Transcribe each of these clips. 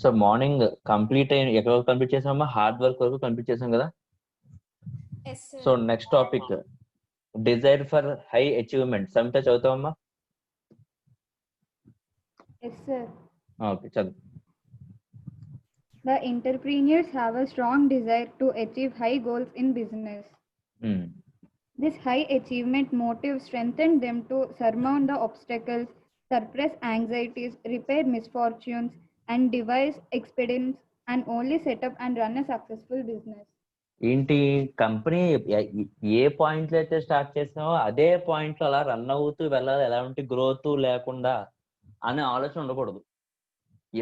So morning complete అయిన ఎక్కడ వరకు కంప్లీట్ చేసామా? హార్డ్ వర్క్ వరకు కంప్లీట్ చేసాం కదా. Yes so sir. Next topic desire for high achievement. Samitha చదువుతావమ్మా? Yes, sir. ఓకే, చదువు. The entrepreneurs have a strong desire to achieve high goals in business. This high achievement motive strengthens them to surmount the obstacles, suppress anxieties, repair misfortunes, and devise expedients and only set up and run a successful business. ఏంటి, company ఏ point లో అయితే start చేసినావో అదే point లో అలా run అవుతూ వెళ్ళాలి, ఎలాంటి growth లేకుండా అనే ఆలోచన ఉండకూడదు.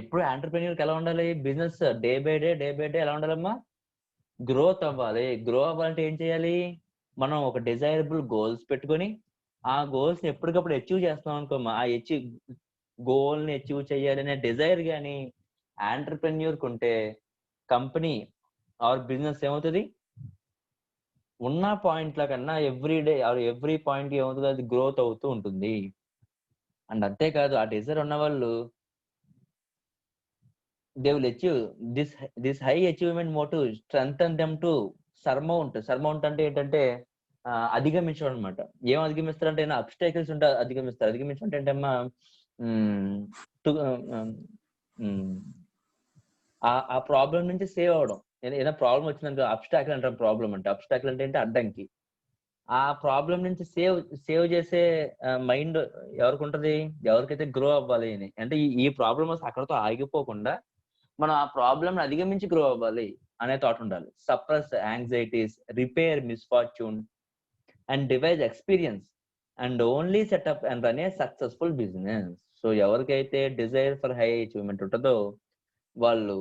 ఎప్పుడు ఆంటర్ప్రెన్యూర్కి ఎలా ఉండాలి? బిజినెస్ డే బై డే ఎలా ఉండాలమ్మా? గ్రోత్ అవ్వాలి. గ్రో అవ్వాలంటే ఏం చేయాలి? మనం ఒక డిజైరబుల్ గోల్స్ పెట్టుకొని ఆ గోల్స్ ని ఎప్పటికప్పుడు అచీవ్ చేస్తాం అనుకోమ్మా. ఆ గోల్ ని అచీవ్ చేయాలి అనే డిజైర్ కానీ ఆంటర్ప్రెన్యూర్కి ఉంటే కంపెనీ ఆర్ బిజినెస్ ఏమవుతుంది? ఉన్న పాయింట్ల కన్నా every day or every point ఏమవుతుంది? అది గ్రోత్ అవుతూ ఉంటుంది. అండ్ అంతేకాదు, ఆ డిజైర్ ఉన్న వాళ్ళు they will achieve this high achievement motive strengthen them to surmount అంటే ఏంటంటే అధిగమించడం అనమాట. ఏం అధిగమిస్తారంటే అబ్స్టాకిల్స్ ఉంటే అధిగమిస్తారు. అధిగమించడం అంటే ఏంటమ్మా, ఆ ప్రాబ్లం నుంచి సేవ్ అవడం. ఏదైనా ప్రాబ్లం వచ్చిందనుకో అబ్స్టాకిల్ అంటాం. ప్రాబ్లం అంటే అబ్స్టాకిల్ అంటే ఏంటి? అడ్డంకి. ఆ ప్రాబ్లం నుంచి సేవ్ చేసే మైండ్ ఎవరికి ఉంటది? ఎవరికైతే గ్రో అవ్వాలి అని. అంటే ఈ ప్రాబ్లం అక్కడతో ఆగిపోకుండా మనం ఆ ప్రాబ్లమ్ అధిగమించి గ్రో అవ్వాలి అనే థాట్ ఉండాలి. Suppress anxieties, repair misfortune and device experience and only setup and run a successful business. So ఎవరికైతే డిజైర్ ఫర్ హై అచీవ్మెంట్ ఉంటుందో వాళ్ళు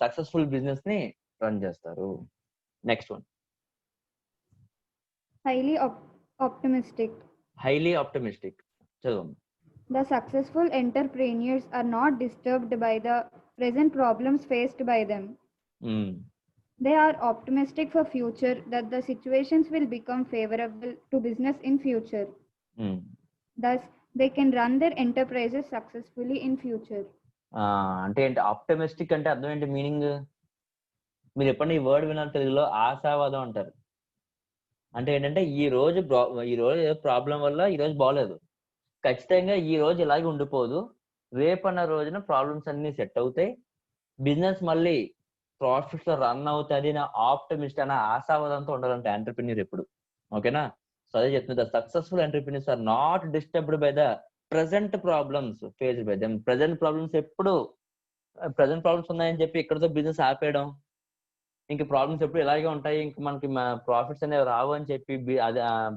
సక్సెస్ఫుల్ బిజినెస్ ని రన్ చేస్తారు. Next one, highly optimistic. చదువు. The successful entrepreneurs are not disturbed by the present problems faced by them. They are optimistic for future that the situations will become favorable to business in future. Thus, they can run their enterprises successfully in future. అంటే ఏంటి optimistic అంటే? అర్థం ఏంటి? Meaning మీరు ఎప్పుడైనా ఈ word విన్నారు తెలుగులో? ఆశావాదం అంటారు. అంటే ఏంటంటే ఈ రోజు ప్రాబ్లం వల్ల ఈ రోజు బాగలేదు, ఖచ్చితంగా ఈ రోజు ఇలాగే ఉండిపోదు, రేపన్న రోజున ప్రాబ్లమ్స్ అన్ని సెట్ అవుతాయి, బిజినెస్ మళ్ళీ ప్రాఫిట్స్ లో రన్ అవుతుంది నా ఆప్టమిస్ట్ అనే ఆశావాదంతో ఉండాలంటే ఎంటర్ప్రెన్యూర్ ఎప్పుడు. ఓకేనా? సో అదే చెప్తుంది, the successful entrepreneurs are not disturbed by the present problems faced by them. Present problems ఉన్నాయని చెప్పి ఇక్కడతో బిజినెస్ ఆపేయడం, ఇంక ప్రాబ్లమ్స్ ఎప్పుడు ఇలాగే ఉంటాయి, ఇంక మనకి ప్రాఫిట్స్ అనేవి రావు అని చెప్పి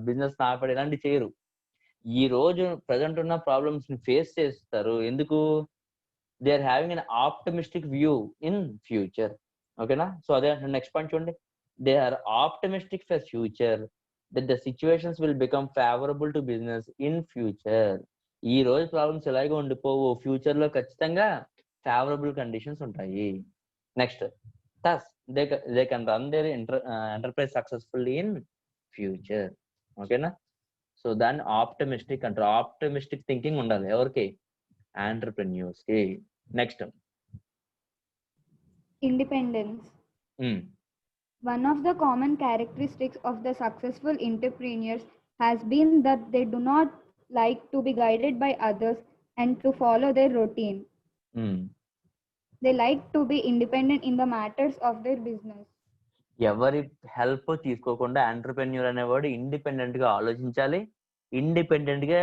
బిజినెస్ ఆపేయడం, ఇలాంటివి చేయరు. ఈ రోజు ప్రజెంట్ ఉన్న ప్రాబ్లమ్స్ ని ఫేస్ చేస్తారు. ఎందుకు? They are having an optimistic view in future. ఓకేనా? సో అదే నెక్స్ట్ పాయింట్ చూడండి, they are optimistic for future that the situations will become favourable to business in future. ఈ రోజు ప్రాబ్లమ్స్ ఇలాగే ఉండిపోవు, ఫ్యూచర్ లో ఖచ్చితంగా ఫేవరబుల్ కండిషన్స్ ఉంటాయి. Next, thus they can run their enterprise successfully in future. ఓకేనా? So దాన్ని ఆప్టమిస్టిక్ అంటారు. ఆప్టమిస్టిక్ థింకింగ్ ఉండాలి ఎవరికి? ఎంటర్ప్రెన్యూర్స్ కి. Next, independence. One of the common characteristics of the successful entrepreneurs has been that they do not like to be guided by others and to follow their routine. They like to be independent in the matters of their business. ఎవరి help తీసుకోకుండా entrepreneur అనేవాడు independent గా ఆలోచించాలి, independent గా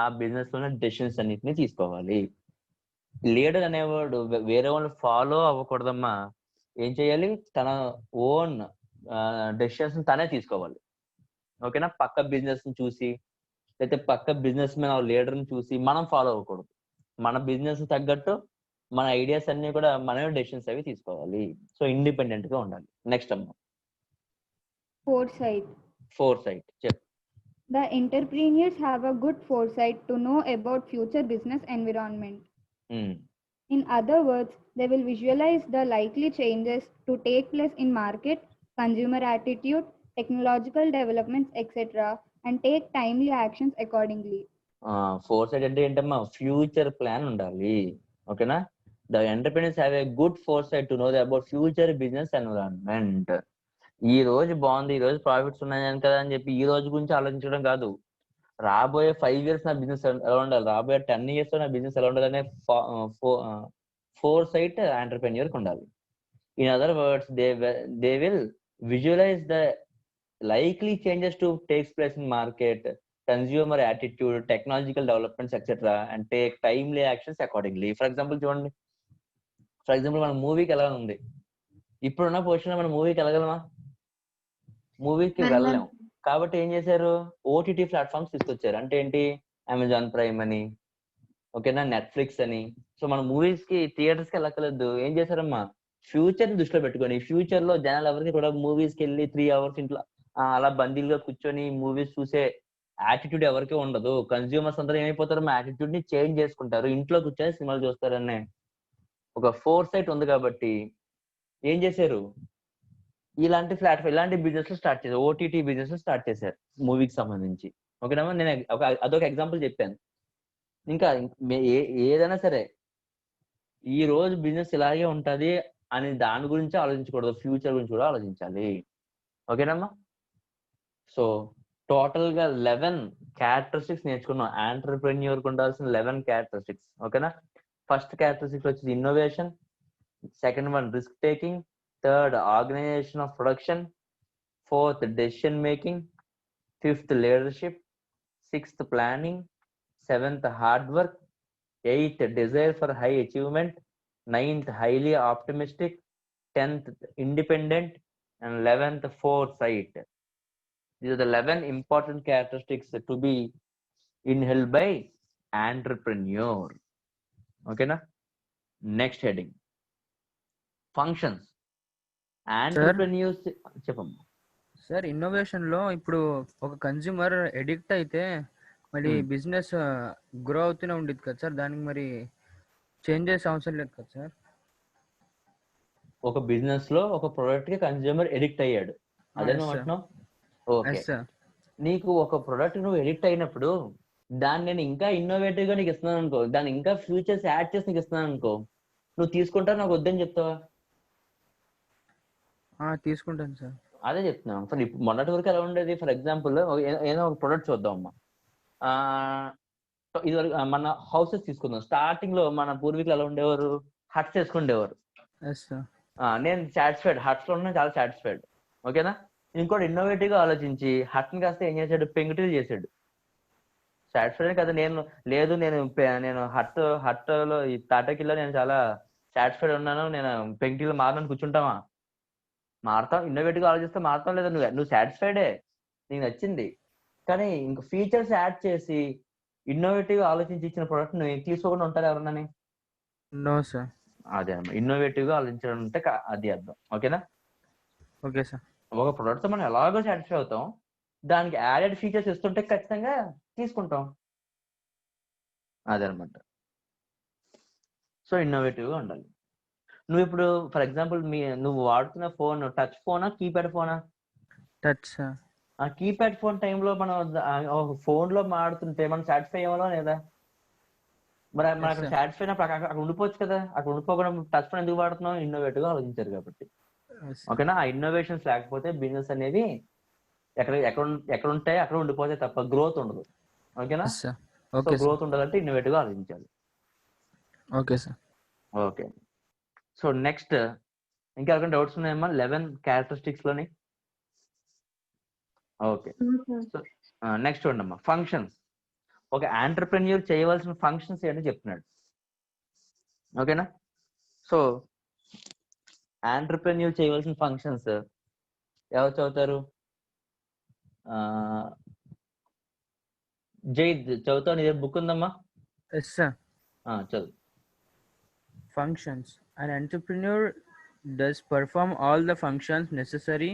ఆ business లోనే decisions అన్నిటిని తీసుకోవాలి. లీడర్ అనేవాడు వేరే వాళ్ళు ఫాలో అవ్వకూడదమ్మా. ఏం చేయాలి? తన ఓన్ డెసిషన్స్ తనే తీసుకోవాలి. ఓకేనా? పక్క బిజినెస్ ని చూసి లేకపోతే పక్క బిజినెస్ మ్యాన్ లీడర్ ని చూసి మనం ఫాలో అవ్వకూడదు. మన బిజినెస్ తగ్గట్టు మన ఐడియాస్ అన్ని కూడా మనమే డెసిషన్స్ అవి తీసుకోవాలి. సో ఇండిపెండెంట్ గా ఉండాలి. నెక్స్ట్ అమ్మా, foresight. చెప్పు. The entrepreneurs have a good foresight to know about future business environment. In other words, they will visualize the likely changes to take place in market, consumer attitude, technological developments, etc. and take timely actions accordingly. Foresight అంటే ఏంటమ్మా? Future plan ఉండాలి. ఓకేనా? The entrepreneurs have a good foresight to know about future business environment. ఈ రోజు బాగుంది, ఈ రోజు profits ఉన్నాయి కదా అని చెప్పి ఈ రోజు గురించి ఆలోచించడం కాదు. రాబోయే 5 years నా బిజినెస్ ఎలా ఉండాలి, రాబోయే 10 years లో నా బిజినెస్ ఎలా ఉండాలి అనే ఫోర్సైట్ ఎంటర్ప్రెన్యూర్ కి ఉండాలి. In other words, they will visualise the likely changes to takes place in market, consumer attitude, technological developments, etc., and take timely actions accordingly. For example, చూడండి, ఫర్ ఎగ్జాంపుల్ మన మూవీకి ఎలా ఉంది, ఇప్పుడున్న పొజిషన్ మనం మూవీకి వెళ్ళగలమా? మూవీకి వెళ్ళలేం. కాబట్టి ఏం చేశారు, ఓటీటీ ప్లాట్ఫామ్స్ తీసుకొచ్చారు. అంటే ఏంటి, అమెజాన్ ప్రైమ్ అని, ఓకేనా, నెట్ఫ్లిక్స్ అని. సో మన మూవీస్ కి థియేటర్స్ కి వెళ్ళక్కర్లేదు. ఏం చేశారమ్మా, ఫ్యూచర్ ని దృష్టిలో పెట్టుకొని, ఫ్యూచర్ లో జనాలు ఎవరికి కూడా మూవీస్ కి వెళ్ళి 3 hours ఇంట్లో అలా బందీలుగా కూర్చొని మూవీస్ చూసే యాటిట్యూడ్ ఎవరికి ఉండదు. కన్స్యూమర్స్ అందరూ ఏమైపోతారు, మా యాటిట్యూడ్ ని చేంజ్ చేసుకుంటారు, ఇంట్లో కూర్చొని సినిమాలు చూస్తారనే ఒక ఫోర్ సైట్ ఉంది. కాబట్టి ఏం చేశారు, ఇలాంటి ప్లాట్ఫామ్, ఇలాంటి బిజినెస్ స్టార్ట్ చేశారు, ఓటీటీ బిజినెస్ స్టార్ట్ చేశారు మూవీకి సంబంధించి. ఓకేనా, నేను అదొక ఎగ్జాంపుల్ చెప్పాను. ఇంకా ఏదైనా సరే ఈ రోజు బిజినెస్ ఇలాగే ఉంటది అని దాని గురించి ఆలోచించకూడదు, ఫ్యూచర్ గురించి కూడా ఆలోచించాలి. ఓకేనమ్మా. సో టోటల్ గా 11 క్యారెక్టరిస్టిక్స్ నేర్చుకున్నాం, ఆంటర్ప్రెన్యూర్ కు ఉండాల్సిన 11 క్యారెక్టరిస్టిక్స్. ఓకేనా. ఫస్ట్ క్యారెక్టరిస్టిక్స్ వచ్చేది innovation, second one risk taking, third organisation of production, fourth decision making, fifth leadership, sixth planning, seventh hard work, eighth desire for high achievement, ninth highly optimistic, 10th independent, and 11th foresight. These are the 11 important characteristics to be inhaled by entrepreneur. Okay na? Next heading, functions. Entrepreneurs చెప్పమ్మా. Sir, innovation లో ఇప్పుడు ఒక consumer addict అయితే మరి business grow అవుతూనే ఉండేది కదా sir, దానికి మరి చేంజ్ చేసే అవసరం లేదు కదా సార్? ఒక బిజినెస్ లో ఒక ప్రొడక్ట్ కి కన్స్యూమర్ ఎడిక్ట్ అయ్యాడు, అదే నువ్వు అంటున్నావు. ఓకే, నీకు ఒక ప్రొడక్ట్ నువ్వు ఎడిక్ట్ అయినప్పుడు దాన్ని నేను ఇంకా ఇన్నోవేటివ్ గా నీకు ఇస్తున్నాను అనుకో, దాన్ని ఇంకా ఫ్యూచర్స్ యాడ్ చేసి నీకు ఇస్తున్నాను అనుకో, నువ్వు తీసుకుంటావు, నాకు వద్దని చెప్తావా? తీసుకుంటాను సార్. అదే చెప్తున్నాం. ఫర్ ఇప్పుడు మొన్నటి వరకు ఎలా ఉండేది, ఫర్ ఎగ్జాంపుల్ ఏదో ఒక ప్రొడక్ట్ చూద్దాం అమ్మా. ఇది వరకు మన హౌసెస్ తీసుకుందాం. స్టార్టింగ్ లో మన పూర్వీకులు ఎలా ఉండేవారు, హట్స్ వేసుకుండేవారు. నేను సాటిస్ఫైడ్, హట్స్ లో ఉన్నా చాలా సాటిస్ఫైడ్. ఓకేనా. ఇంకోటి ఇన్నోవేటివ్ గా ఆలోచించి హట్ ని కాస్త ఏం చేశాడు, పెంకుటిల్ చేశాడు. సాటిస్ఫైడ్ కదా, నేను హట్ లో ఈ తాటకిల్లో నేను చాలా సాటిస్ఫైడ్ ఉన్నాను, నేను పెంకుటిల్ మారని కూర్చుంటావా? మారుతాం. ఇన్నోవేటివ్ గా ఆలోచిస్తే మారుతాం లేదా? నువ్వు సాటిస్ఫైడే, నీకు నచ్చింది. కానీ ఇంక ఫీచర్స్ యాడ్ చేసి ఇన్నోవేటివ్ ఆలోచించి ఇచ్చిన ప్రొడక్ట్ ని తీసుకోకుండా ఉంటారు ఎవరన్నా? No sir. అదే అన్నమాట, ఇన్నోవేటివ్ గా ఆలోచించడం అంటే అది అర్థం. ఓకేనా. Okay sir. ఒక ప్రొడక్ట్ తో మనం ఎలాగో సాటిస్ఫై అవుతాం, దానికి యాడెడ్ ఫీచర్స్ ఇస్తుంటే ఖచ్చితంగా తీసుకుంటాం, అదనమాట. సో ఇన్నోవేటివ్ గా ఉండాలి. నువ్వు ఇప్పుడు ఫర్ ఎగ్జాంపుల్ నువ్వు వాడుతున్న ఫోన్ టచ్ ఫోనా, కీప్యాడ్ ఫోనా? టచ్. ఆ కీప్యాడ్ ఫోన్ టైంలో మనం ఫోన్ లో మాడుతుంటే మనం సాటిస్ఫై అవ్వాలా లేదా? మరి మనం అక్కడ సాటిస్ఫై అయినప్పుడు అక్కడ ఉండిపోవచ్చు కదా. అక్కడ ఉండిపోకుండా టచ్ ఫోన్ ఎందుకు వాడుతున్నాం? ఇన్నోవేటివ్ గా ఆలోచించారు కాబట్టి. ఓకేనా. ఆ ఇన్నోవేషన్స్ లేకపోతే బిజినెస్ అనేది ఎక్కడ ఉంటాయి అక్కడ ఉండిపోతే తప్ప గ్రోత్ ఉండదు. ఓకేనా. సో గ్రోత్ ఉండాలంటే ఇన్నోవేటివ్ గా ఆలోచించాలి. Okay sir. Okay. So next ఇంకా ఎవరికైనా డౌట్స్ ఉన్నాయమ్మా 11 క్యారెక్టరిస్టిక్స్ లోని? ఓకే. సో నెక్స్ట్ చూడమ్మా, ఫంక్షన్స్. ఒక ఆంటర్ప్రెన్యూర్ చేయవలసిన ఫంక్షన్స్ ఏంటో చెప్తున్నాడు. ఓకేనా. సో ఆంటర్ప్రెన్యూర్ చేయవలసిన ఫంక్షన్స్ ఎవరు చదువుతారు? జై చదువుతావు, నీ బుక్ ఉందమ్మా? Yes sir. చదువు. Functions. An entrepreneur does perform all the functions necessary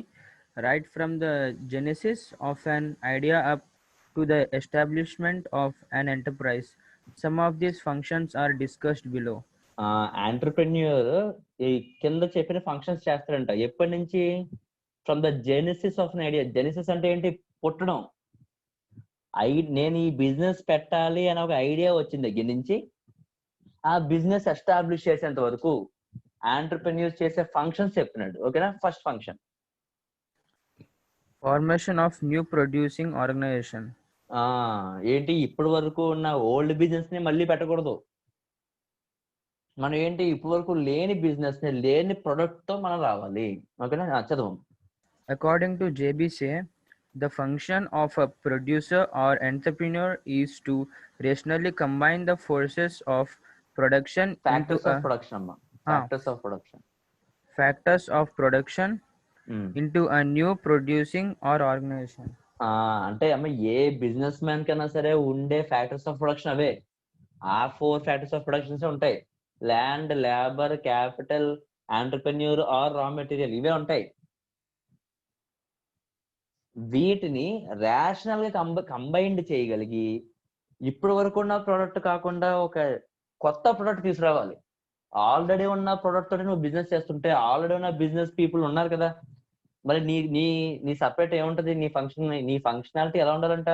right from the genesis of an idea up to the establishment of an enterprise. Some of these functions are discussed below. Entrepreneur ఈ కింద చెప్పిన functions చేస్తారంట. ఎప్పటి నుంచి? From the genesis of an idea. Genesis అంటే ఏంటి? పుట్టడం. నేను ఈ బిజినెస్ పెట్టాలి అని ఒక ఐడియా వచ్చిన దగ్గర నుంచి ఆ బిజినెస్ ఎస్టాబ్లిష్ చేసేంత వరకు ఆంటర్ప్రెన్యూర్ చేసే ఫంక్షన్స్ చెప్పినాడు. ఓకేనా? First function Formation of new producing organization. ఏంటి, ఇప్పటి వరకు ఉన్న ఓల్డ్ బిజినెస్ ని మళ్ళీ పెట్టకూడదు. మనం ఏంటి, ఇప్పటి వరకు లేని బిజినెస్ ని, లేని ప్రొడక్ట్ తో మనం రావాలి. ఓకేనా? చదువు. According to JBC, the function of a producer or entrepreneur is to rationally combine the forces of production factors of production అమ్మా, factors of production. factors of production into a new producing or organization. అంటే అమ్మ, ఏ business man కైనా సరే ఉండే factors of production అవే. ఆ 4 factors of productions ఉంటాయి. Land, labour, capital, entrepreneur or raw material, ఇవే ఉంటాయి. వీటిని రేషనల్ గా కంబైన్డ్ చేయగలిగి ఇప్పటి వరకు ఉన్న ప్రోడక్ట్ కాకుండా ఒక కొత్త ప్రోడక్ట్ తీసుకురావాలి. ఆల్రెడీ ఉన్న ప్రోడక్ట్ తోటి నువ్వు బిజినెస్ చేస్తుంటే ఆల్రెడీ ఉన్న బిజినెస్ పీపుల్ ఉన్నారు కదా, మరి నీ నీ నీ సపరేట్ ఏముంటది, నీ ఫంక్షనాలిటీ ఎలా ఉండాలంట,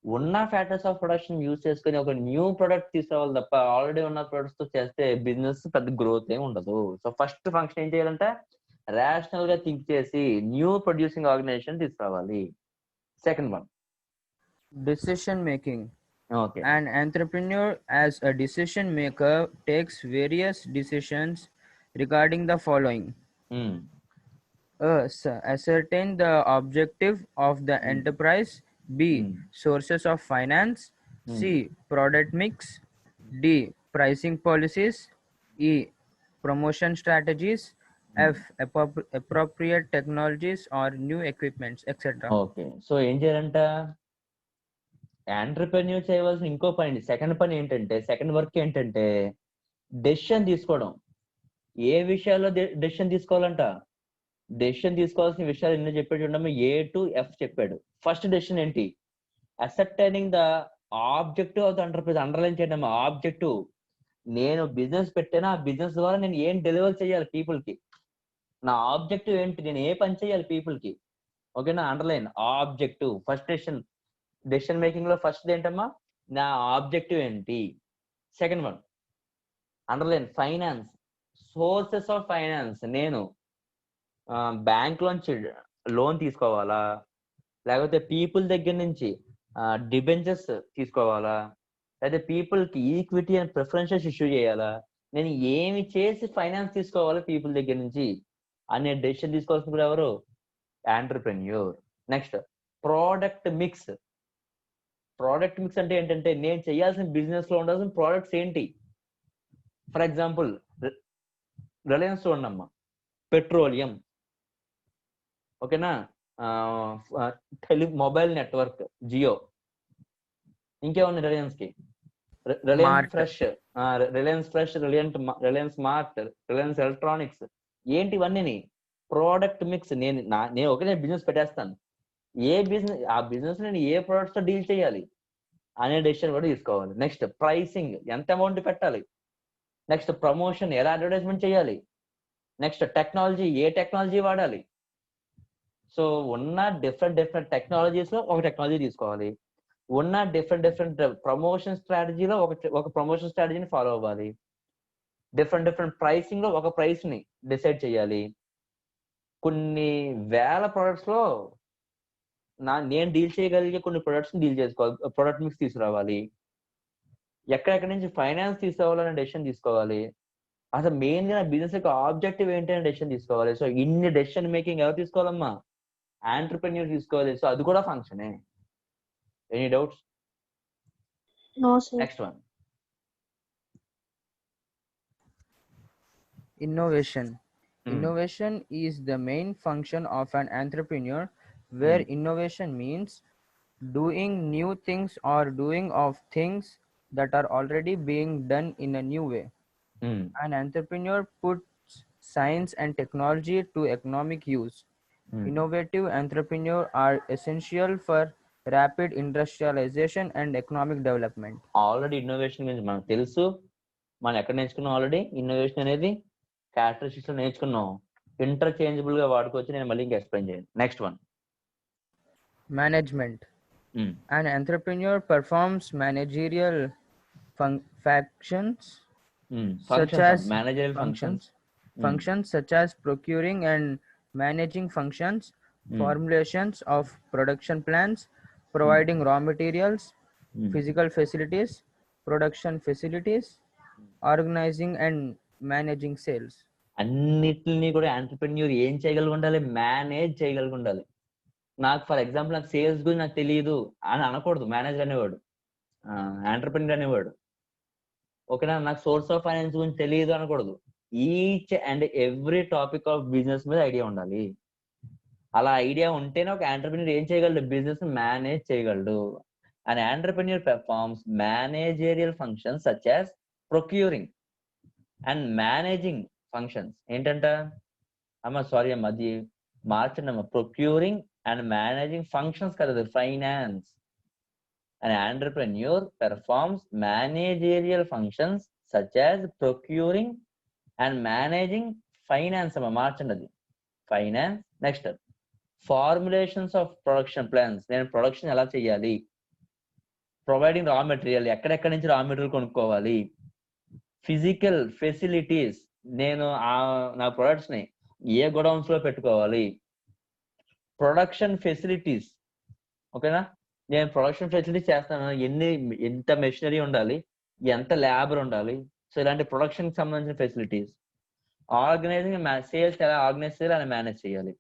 ఉన్న ఫ్యాక్టర్స్ ఆఫ్ ప్రొడక్షన్ యూజ్ చేసుకుని ఒక న్యూ ప్రొడక్ట్ తీసుకురావాలి తప్ప ఆల్రెడీ ఉన్న ప్రొడక్ట్స్ తో చేస్తే బిజినెస్ పెద్ద గ్రోత్ ఏమి ఉండదు. సో ఫస్ట్ ఫంక్షన్ ఏం చేయాలంటే రేషనల్ గా థింక్ చేసి న్యూ ప్రొడ్యూసింగ్ ఆర్గనైజేషన్ తీసుకురావాలి. Second one, Decision making. Okay. An entrepreneur as a decision maker takes various decisions regarding the following. Ascertain the objective of the enterprise. B. Sources of finance. C. Product mix. D. Pricing policies. E. Promotion strategies. F. Appropriate technologies or new equipments, etc. Okay. So ఏం చేయాలంట, entrepreneur చేయవలసిన ఇంకో పని, second పని ఏంటంటే, second work ఏంటంటే decision తీసుకోవడం. ఏ విషయాల్లో డెసిషన్ తీసుకోవాలంట, డెసిషన్ తీసుకోవాల్సిన విషయాలు ఎన్నో చెప్పాడు చూడమ్మా, A to F చెప్పాడు. ఫస్ట్ డెసిషన్ ఏంటి, ascertaining the objective of the enterprise. Underline చేయండి అమ్మా, ఆబ్జెక్టివ్. నేను బిజినెస్ పెట్టాను, ఆ బిజినెస్ ద్వారా నేను ఏం డెలివర్ చేయాలి పీపుల్ కి, నా ఆబ్జెక్టివ్ ఏంటి, నేను ఏ పని చేయాలి పీపుల్ కి. ఓకేనా? Underline objective. First decision making లో ఫస్ట్ ఏంటమ్మా, నా ఆబ్జెక్టివ్ ఏంటి. Second one, underline finance, sources of finance. నేను బ్యాంక్ లోంచి లోన్ తీసుకోవాలా, లేకపోతే పీపుల్ దగ్గర నుంచి డిబెంచర్స్ తీసుకోవాలా, లేకపోతే పీపుల్ కి ఈక్విటీ అండ్ ప్రిఫరెన్షియల్స్ ఇష్యూ చేయాలా, నేను ఏమి చేసి ఫైనాన్స్ తీసుకోవాలి పీపుల్ దగ్గర నుంచి అనే డెసిషన్ తీసుకోవాల్సిన కూడా ఎవరు, entrepreneur. Next, product mix. Product mix అంటే ఏంటంటే నేను చేయాల్సిన బిజినెస్ లో ఉండాల్సిన ప్రోడక్ట్స్ ఏంటి. ఫర్ ఎగ్జాంపుల్ రిలయన్స్ చూడమ్మా, పెట్రోలియం, ఓకేనా, మొబైల్ నెట్వర్క్ జియో, ఇంకేముంది రిలయన్స్ కి, Reliance fresh, Reliance mart, Reliance electronics. ఏంటి ఇవన్నీ ప్రోడక్ట్ మిక్స్. నేను ఒకే బిజినెస్ పెట్టేస్తాను, ఏ బిజినెస్, ఆ బిజినెస్ నేను ఏ ప్రొడక్ట్స్ తో డీల్ చేయాలి అనే డెసిషన్ కూడా తీసుకోవాలి. నెక్స్ట్ ప్రైసింగ్, ఎంత అమౌంట్ పెట్టాలి. నెక్స్ట్ ప్రమోషన్, ఎలా అడ్వర్టైజ్మెంట్ చేయాలి. నెక్స్ట్ టెక్నాలజీ, ఏ టెక్నాలజీ వాడాలి. సో ఉన్న డిఫరెంట్ టెక్నాలజీస్ లో ఒక టెక్నాలజీ తీసుకోవాలి, ఉన్న డిఫరెంట్ ప్రమోషన్ స్ట్రాటజీలో ఒక ప్రమోషన్ స్ట్రాటజీని ఫాలో అవ్వాలి, డిఫరెంట్ ప్రైసింగ్ లో ఒక ప్రైస్ ని డిసైడ్ చేయాలి. కొన్ని వేల ప్రొడక్ట్స్ లో నేను డీల్ చేయగలిగే కొన్ని ప్రొడక్ట్స్ ని డీల్ చేసుకోవాలి, ప్రొడక్ట్ మిక్స్ తీసుకురావాలి, ఎక్కడెక్కడి నుంచి ఫైనాన్స్ తీసుకోవాలనే డెసిషన్ తీసుకోవాలి, అసలు మెయిన్ గా బిజినెస్ యొక్క ఆబ్జెక్టివ్ ఏంటి అనే డెసిషన్ తీసుకోవాలి. సో ఇన్ని డెసిషన్ మేకింగ్ ఎవరు తీసుకోవాలమ్మా, ఎంటర్ప్రెన్యూర్ తీసుకోవాలి. సో అది కూడా ఫంక్షనే. Any doubts? No, sir. Next one, Innovation. Innovation is the main function of an entrepreneur, where innovation means doing new things or doing of things that are already being done in a new way. An entrepreneur puts science and technology to economic use. Innovative entrepreneurs are essential for rapid industrialization and economic development. Already innovation గురించి మనకు తెలుసు, మనం ఎక్కడ నేర్చుకున్నాం already. Innovation అనేది characteristics లో నేర్చుకున్నాం, interchangeable గా వాడుకోవచ్చు. నేను మళ్ళీ ఇంకా ఎక్స్ప్లెయిన్ చేయండి. Next one, Management. An entrepreneur performs managerial functions such Functions, as managerial functions. functions such as procuring and managing functions, formulations of production plans, providing raw materials, physical facilities, production facilities, organizing and managing sales. అన్నిటిని కూడా entrepreneur ఏం చేయగలిగి ఉండాలి? Manage చేయగలిగి ఉండాలి. నాకు for example నాకు sales గురించి నాకు తెలీదు అని అనకూడదు మేనేజర్ అనేవాడు. ఎంటర్‌ప్రెన్యూర్ అనేవాడు. ఓకేనా? నాకు సోర్స్ ఆఫ్ ఫైనాన్స్ గురించి తెలీదు అనకూడదు. Each and every topic of business మీద ఐడియా ఉండాలి. అలా ఐడియా ఉంటేనే ఒక ఎంటర్‌ప్రెన్యూర్ ఏం చేయగలడు? బిజినెస్ మేనేజ్ చేయగలడు. An entrepreneur performs managerial functions such as procuring and managing functions. ఏంటంట? సారీ అమ్మ, అది మార్చండి అమ్మ. ప్రొక్యూరింగ్ అండ్ మేనేజింగ్ ఫంక్షన్స్ కదా, finance. An entrepreneur performs managerial functions such as procuring and managing finance అమ్మ, మార్చండి అది. Finance. Next formulations of production plans. నేను ప్రొడక్షన్ ఎలా చేయాలి? ప్రొవైడింగ్ రా మెటీరియల్, ఎక్కడెక్కడి నుంచి రా మెటీరియల్ కొనుక్కోవాలి? ఫిజికల్ ఫెసిలిటీస్, నేను నా ప్రొడక్ట్స్ ని ఏ గోడౌన్స్ లో పెట్టుకోవాలి? ప్రొడక్షన్ ఫెసిలిటీస్, ఓకేనా, నేను ప్రొడక్షన్ ఫెసిలిటీస్ చేస్తాను, ఎంత మెషినరీ ఉండాలి, ఎంత లేబర్ ఉండాలి. సో ఇలాంటి ప్రొడక్షన్ కి సంబంధించిన ఫెసిలిటీస్. ఆర్గనైజింగ్, సేల్స్ ఎలా ఆర్గనైజ్ చేయాలి అని మేనేజ్ చేయాలి.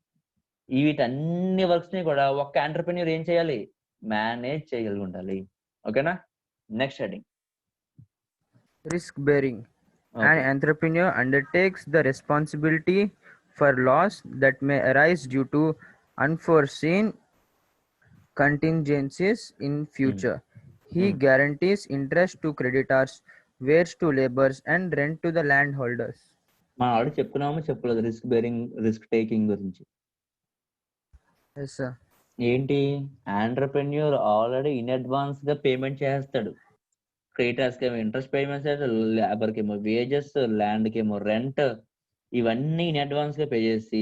వీటన్ని వర్క్స్ ని కూడా ఒక ఎంటర్‌ప్రెన్యూర్ ఏం చేయాలి? మేనేజ్ చేయగలిగి ఉండాలి. ఓకేనా? Next heading Risk bearing. An entrepreneur undertakes the responsibility for loss that may arise due to unforeseen contingencies in future. He guarantees interest to creditors, wage to laborers, and rent to the landholders. మనం already చెప్పుకున్నాము, చెప్పలేదు risk bearing, risk taking గురించి. Yes, sir. ఏంటి? Entrepreneur already in advance గా payment చేస్తాడు. Creditors కి ఏమో interest payments, labour కి ఏమో వేజెస్, ల్యాండ్ కి ఏమో రెంట్, ఇవన్నీ ఇన్ అడ్వాన్స్ గా పే చేసి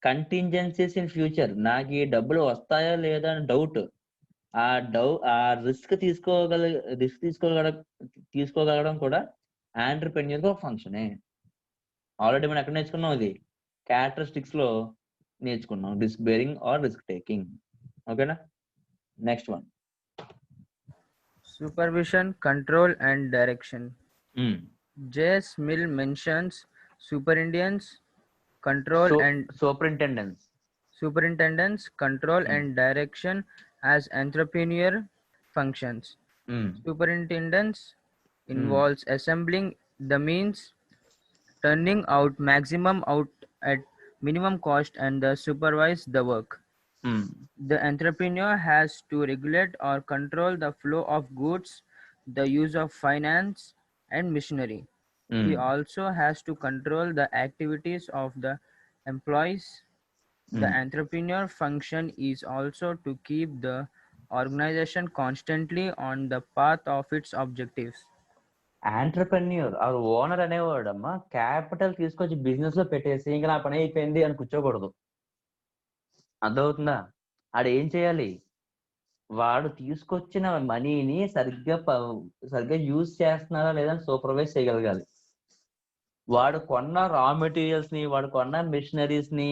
కంటింజెన్సీస్ ఇన్ ఫ్యూచర్, నాకు ఈ డబ్బులు వస్తాయా లేదా అని డౌట్, ఆ రిస్క్ తీసుకోగలగడం కూడా ఎంటర్‌ప్రెన్యూర్ ఒక ఫంక్షనే. ఆల్రెడీ మనం ఎక్కడ నేర్చుకున్నాం? ఇది క్యారెక్టరిస్టిక్స్ లో నేర్చుకున్నాం, risk bearing or risk taking. ఓకేనా? Next one Supervision, control, and direction. J.S. Mill mentions superintendence, control, and superintendence, control, and direction as entrepreneur functions. Superintendence involves assembling the means, turning out maximum out at minimum cost, and supervise the work. The entrepreneur has to regulate or control the flow of goods, the use of finance and machinery. He also has to control the activities of the employees. The entrepreneur function is also to keep the organization constantly on the path of its objectives. Entrepreneur or owner అనేవాడమ్మా capital తీసుకొచ్చి business లో పెట్టేసి ఇంకా నా పని అయిపోయింది అని కూర్చోకూడదు. అర్థమవుతుందా? ఆడు ఏం చేయాలి? వాడు తీసుకొచ్చిన మనీని సరిగ్గా యూజ్ చేస్తున్నారా లేదా సూపర్వైజ్ చేయగలగాలి. వాడు కొన్న రా మెటీరియల్స్ ని, వాడు కొన్న మెషినరీస్ ని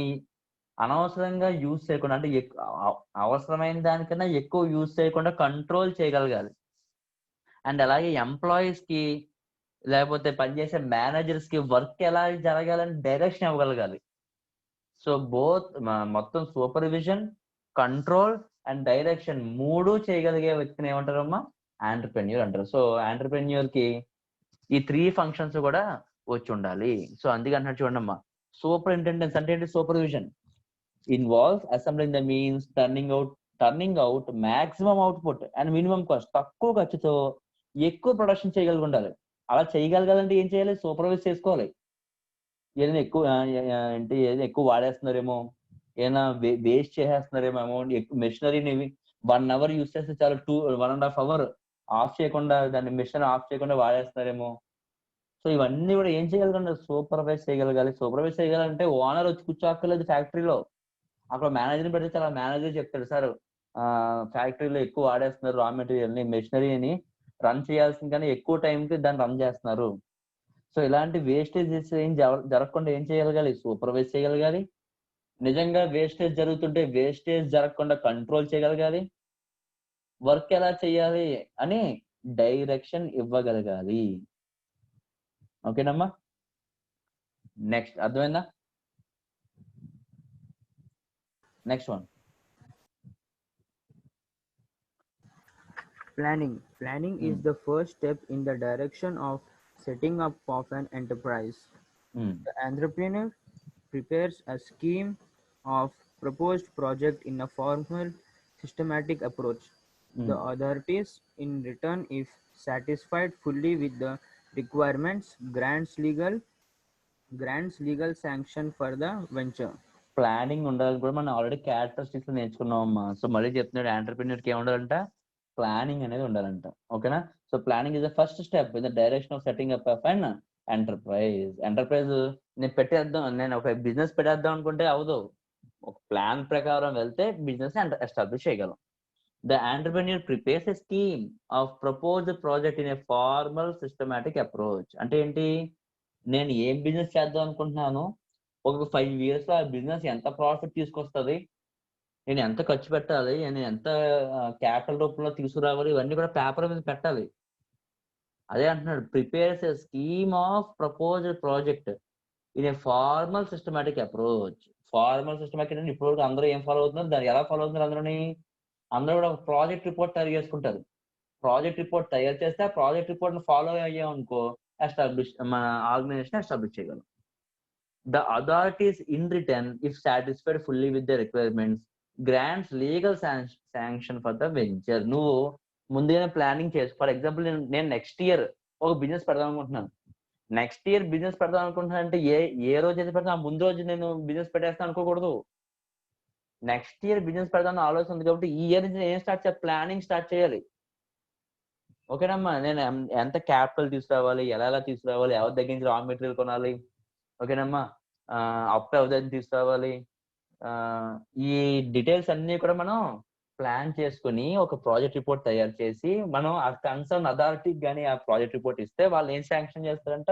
అనవసరంగా యూజ్ చేయకుండా, అంటే అవసరమైన దానికన్నా ఎక్కువ యూజ్ చేయకుండా కంట్రోల్ చేయగలగాలి. అండ్ అలాగే ఎంప్లాయీస్ కి, లేకపోతే పనిచేసే మేనేజర్స్ కి వర్క్ ఎలా జరగాలని డైరెక్షన్ ఇవ్వగలగాలి. సో మొత్తం సూపర్విజన్, కంట్రోల్ అండ్ డైరెక్షన్ 3 చేయగలిగే వ్యక్తిని ఏమంటారమ్మా? ఎంటర్‌ప్రెన్యూర్ అంటారు. సో ఎంటర్‌ప్రెన్యూర్ కి ఈ 3 ఫంక్షన్స్ కూడా వచ్చి ఉండాలి. సో అందుకే అంటున్నాడు చూడండమ్మా, సూపరింటెండెన్స్ అంటే ఏంటి? Supervision involves assembling the means, turning out maximum output and minimum cost. తక్కువ ఖర్చుతో ఎక్కువ ప్రొడక్షన్ చేయగలిగి ఉండాలి. అలా చేయగలగాలంటే ఏం చేయాలి? సూపర్వైజ్ చేసుకోవాలి. ఏదైనా ఎక్కువ వాడేస్తున్నారేమో, ఏదైనా వేస్ట్ చేసేస్తున్నారేమో అమౌంట్, ఎక్కువ మెషినరీని 1 అవర్ యూస్ చేస్తే చాలా 1.5 అవర్ ఆఫ్ చేయకుండా, దాన్ని మిషన్ ఆఫ్ చేయకుండా వాడేస్తున్నారేమో. సో ఇవన్నీ కూడా ఏం చేయగలగాలి? సూపర్వైజ్ చేయగలగాలి. సూపర్వైజ్ చేయగలంటే ఓనర్ వచ్చి కూర్చోక్కర్లేదు ఫ్యాక్టరీలో, అక్కడ మేనేజర్ని పెడితే చాలా మేనేజర్ చెప్తాడు, సార్ ఫ్యాక్టరీలో ఎక్కువ వాడేస్తున్నారు రా మెటీరియల్ ని, మెషినరీని రన్ చేయాల్సిన కానీ ఎక్కువ టైంకి దాన్ని రన్ చేస్తున్నారు. సో ఇలాంటి వేస్టేజెస్ ఏం జరగకుండా ఏం చేయగలగాలి? సూపర్వైజ్ చేయగలగాలి. నిజంగా వేస్టేజ్ జరుగుతుంటే వేస్టేజ్ జరగకుండా కంట్రోల్ చేయగలగాలి. వర్క్ ఎలా చేయాలి అని డైరెక్షన్ ఇవ్వగలగాలి. ఓకేనమ్మా? నెక్స్ట్ అర్థమైందా? Next one. Planning is the first step in the direction of setting up of an enterprise. The entrepreneur prepares a scheme of proposed project in a formal, systematic approach. The authorities, in return, if satisfied fully with the requirements, grants legal sanction for the venture. Planning ఉండాలి కూడా మనం already characteristics నేర్చుకున్నామమ్మా. So మళ్ళీ చెప్తున్నాడు, ఎంటర్‌ప్రెన్యూర్‌కి ఏముండాలంట? Planning అనేది ఉండాలంట. ఓకేనా? So planning is the first step in the direction of setting up of an enterprise. నేను ఒక బిజినెస్ పెట్టేద్దాం అనుకుంటే అవదు. ఒక ప్లాన్ ప్రకారం వెళ్తే బిజినెస్ ఎస్టాబ్లిష్ చేయగలం. The entrepreneur prepares a scheme of proposed project in a formal systematic approach. అంటే ఏంటి? నేను ఏం బిజినెస్ చేద్దాం అనుకుంటున్నాను, ఒక 5 years లో ఆ బిజినెస్ ఎంత ప్రాఫిట్ తీసుకొస్తుంది, నేను ఎంత ఖర్చు పెట్టాలి, నేను ఎంత క్యాపిటల్ రూపంలో తీసుకురావాలి, ఇవన్నీ కూడా పేపర్ మీద పెట్టాలి. అదే అంటున్నాడు, prepares a scheme of proposed project in a formal systematic approach. Formal systematic అంటే ఇప్పుడు అందరూ ఏం ఫాలో అవుతున్నారు, దాన్ని ఎలా ఫాలో అవుతున్నారు? అందరూ కూడా ఒక ప్రాజెక్ట్ రిపోర్ట్ తయారు చేసుకుంటారు. ప్రాజెక్ట్ రిపోర్ట్ తయారు చేస్తే ఆ ప్రాజెక్ట్ రిపోర్ట్ ఫాలో అయ్యాం అనుకో, మన ఆర్గనైజేషన్ ఎస్టాబ్లిష్ చేయగలం. The authorities in return, if satisfied fully with the requirements, grants legal sanction for the venture. నువ్వు ముందుగానే ప్లానింగ్ చేసి, ఫర్ ఎగ్జాంపుల్ నేను నెక్స్ట్ ఇయర్ ఒక బిజినెస్ పెడదాం అనుకుంటున్నాను. నెక్స్ట్ ఇయర్ బిజినెస్ పెడదాం అనుకుంటున్నాను అంటే ఏ రోజు అయితే పెడతాను ఆ ముందు రోజు నేను బిజినెస్ పెట్టేస్తాను అనుకోకూడదు. నెక్స్ట్ ఇయర్ బిజినెస్ పెడదాం ఆలోచన ఉంది కాబట్టి ఈ ఇయర్ నుంచి ఏం స్టార్ట్ చేయాలి? ప్లానింగ్ స్టార్ట్ చేయాలి. ఓకేనమ్మా? నేను ఎంత క్యాపిటల్ తీసుకురావాలి, ఎలా తీసుకురావాలి, ఎవరి దగ్గర నుంచి రా మెటీరియల్ కొనాలి, ఓకేనమ్మా, అప్పు ఎవరి తీసుకురావాలి, ఈ డీటెయిల్స్ అన్ని కూడా మనం ప్లాన్ చేసుకుని ఒక ప్రాజెక్ట్ రిపోర్ట్ తయారు చేసి మనం ఆ కన్సర్న్ అథారిటీకి కానీ ఆ ప్రాజెక్ట్ రిపోర్ట్ ఇస్తే వాళ్ళు ఏం శాంక్షన్ చేస్తారంట?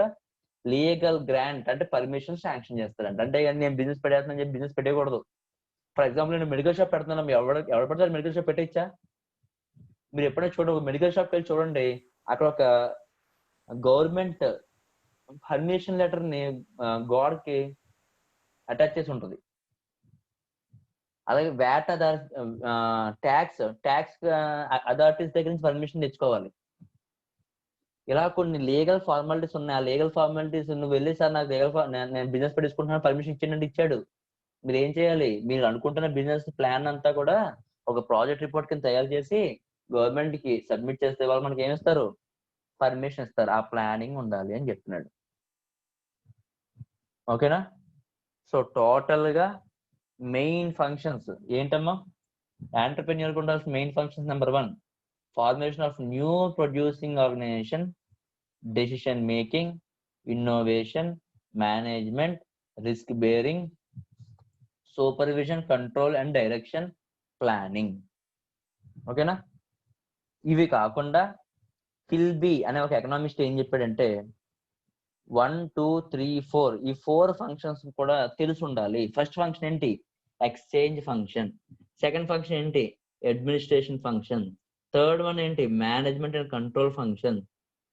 లీగల్ గ్రాంట్ అంటే పర్మిషన్ శాంక్షన్ చేస్తారంట. అంటే నేను బిజినెస్ పెట్టేస్తానని చెప్పి బిజినెస్ పెట్టకూడదు. ఫర్ ఎగ్జాంపుల్ నేను మెడికల్ షాప్ పెడుతున్నాను, ఎవరు పడతారు మెడికల్ షాప్ పెట్టించా? మీరు ఎప్పుడైనా చూడండి, ఒక మెడికల్ షాప్కి వెళ్ళి చూడండి, అక్కడ ఒక గవర్నమెంట్ పర్మిషన్ లెటర్ ని గోడకి అటాచ్ చేసి ఉంటుంది. అలాగే వ్యాట్ ట్యాక్స్ అథారిటీస్ దగ్గర నుంచి పర్మిషన్ తెచ్చుకోవాలి. ఇలా కొన్ని లీగల్ ఫార్మాలిటీస్ ఉన్నాయి. ఆ లీగల్ ఫార్మాలిటీస్ నువ్వు వెళ్ళి, సార్ నాకు నేను బిజినెస్ పెట్టించుకుంటున్నాను, పర్మిషన్ ఇచ్చాడు. మీరు ఏం చేయాలి? మీరు అనుకుంటున్న బిజినెస్ ప్లాన్ అంతా కూడా ఒక ప్రాజెక్ట్ రిపోర్ట్ కింద తయారు చేసి గవర్నమెంట్ కి సబ్మిట్ చేస్తే వాళ్ళు మనకి ఏమి ఇస్తారు? పర్మిషన్ ఇస్తారు. ఆ ప్లానింగ్ ఉండాలి అని చెప్తున్నాడు. ఓకేనా? సో టోటల్ గా మెయిన్ ఫంక్షన్స్ ఏంటమ్మా? ఎంటర్‌ప్రెన్యూర్ కు ఉండాల్సిన main functions: number 1, formation of new producing organisation, decision making, innovation, management, risk bearing, supervision, control and direction, planning. ఓకేనా? ఇవి కాకుండా కిల్బీ అనే ఒక ఎకనామిస్ట్ ఏం చెప్పాడంటే 1, 2, 3, 4 ఈ 4 ఫంక్షన్స్ కూడా తెలిసి ఉండాలి. ఫస్ట్ ఫంక్షన్ ఏంటి? Exchange function. సెకండ్ ఫంక్షన్ ఏంటి? Administration function. థర్డ్ వన్ ఏంటి? Management and control function.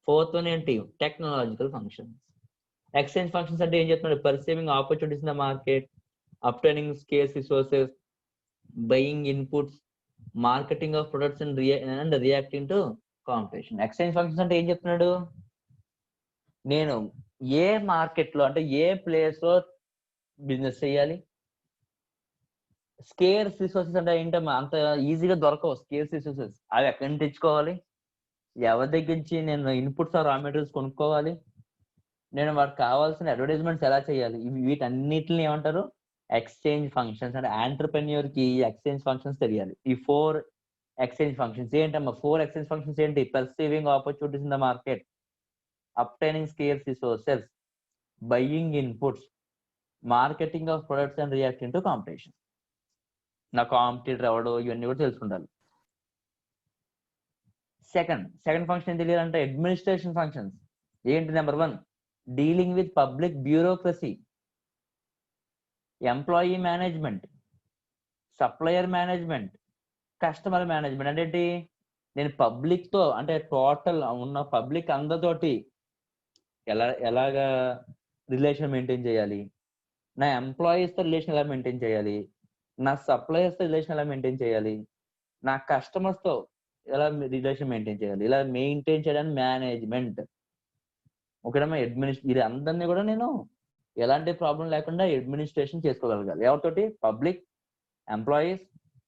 Fourth one ఏంటి? Technological function. ఎక్స్చేంజ్ ఫంక్షన్స్ అంటే ఏం చెప్తున్నాడు? Perceiving opportunities in the market, obtaining scarce resources, buying inputs, marketing of products and reacting to competition. Exchange functions అంటే ఏం చెప్తున్నాడు? నేను ఏ మార్కెట్ లో అంటే ఏ ప్లేస్ లో బిజినెస్ చేయాలి. స్కేర్స్ రిసోర్సెస్ అంటే ఏంటమ్మా? అంత ఈజీగా దొరకవు స్కేర్స్ రిసోర్సెస్. అవి ఎక్కడి నుంచి తెచ్చుకోవాలి? ఎవరి దగ్గర నుంచి నేను ఇన్పుట్స్ రా మెటీరియల్స్ కొనుక్కోవాలి? నేను వాటికి కావాల్సిన అడ్వర్టైజ్మెంట్స్ ఎలా చేయాలి? వీటన్నిటిని ఏమంటారు? Exchange functions. అంటే ఎంటర్‌ప్రెన్యూర్ కి ఎక్స్చేంజ్ ఫంక్షన్స్ తెలియాలి. ఈ 4 ఎక్స్చేంజ్ ఫంక్షన్స్ ఏంటమ్మా? 4 ఎక్స్చేంజ్ ఫంక్షన్స్ ఏంటి? Perceiving opportunities in the market, obtaining scarce resources, buying inputs, marketing of products and reacting to competition. నా కాంపిటీటర్ ఎవడో ఇవన్నీ కూడా తెలుసుకుంటారు. సెకండ్ ఫంక్షన్ ఏం తెలియాలంటే అడ్మినిస్ట్రేషన్ ఫంక్షన్స్ ఏంటి? Number 1, dealing with public bureaucracy, employee management, supplier management, customer management. అంటే ఏంటి, నేను పబ్లిక్ తో అంటే టోటల్ ఉన్న పబ్లిక్ అందరితోటి ఎలాగా రిలేషన్ మెయింటైన్ చేయాలి, నా ఎంప్లాయీస్ తో రిలేషన్ ఎలా మెయింటైన్ చేయాలి, నా సప్లయర్స్ తో రిలేషన్ ఎలా మెయింటైన్ చేయాలి, నా కస్టమర్స్ తో ఎలా రిలేషన్ మెయింటైన్ చేయాలి, ఇలా మెయింటైన్ చేయడానికి మేనేజ్మెంట్. ఓకేనమ్మా. ఇది అందరినీ కూడా నేను ఎలాంటి ప్రాబ్లం లేకుండా అడ్మినిస్ట్రేషన్ చేసుకోగలగాలి. ఎవరితోటి, పబ్లిక్, ఎంప్లాయీస్,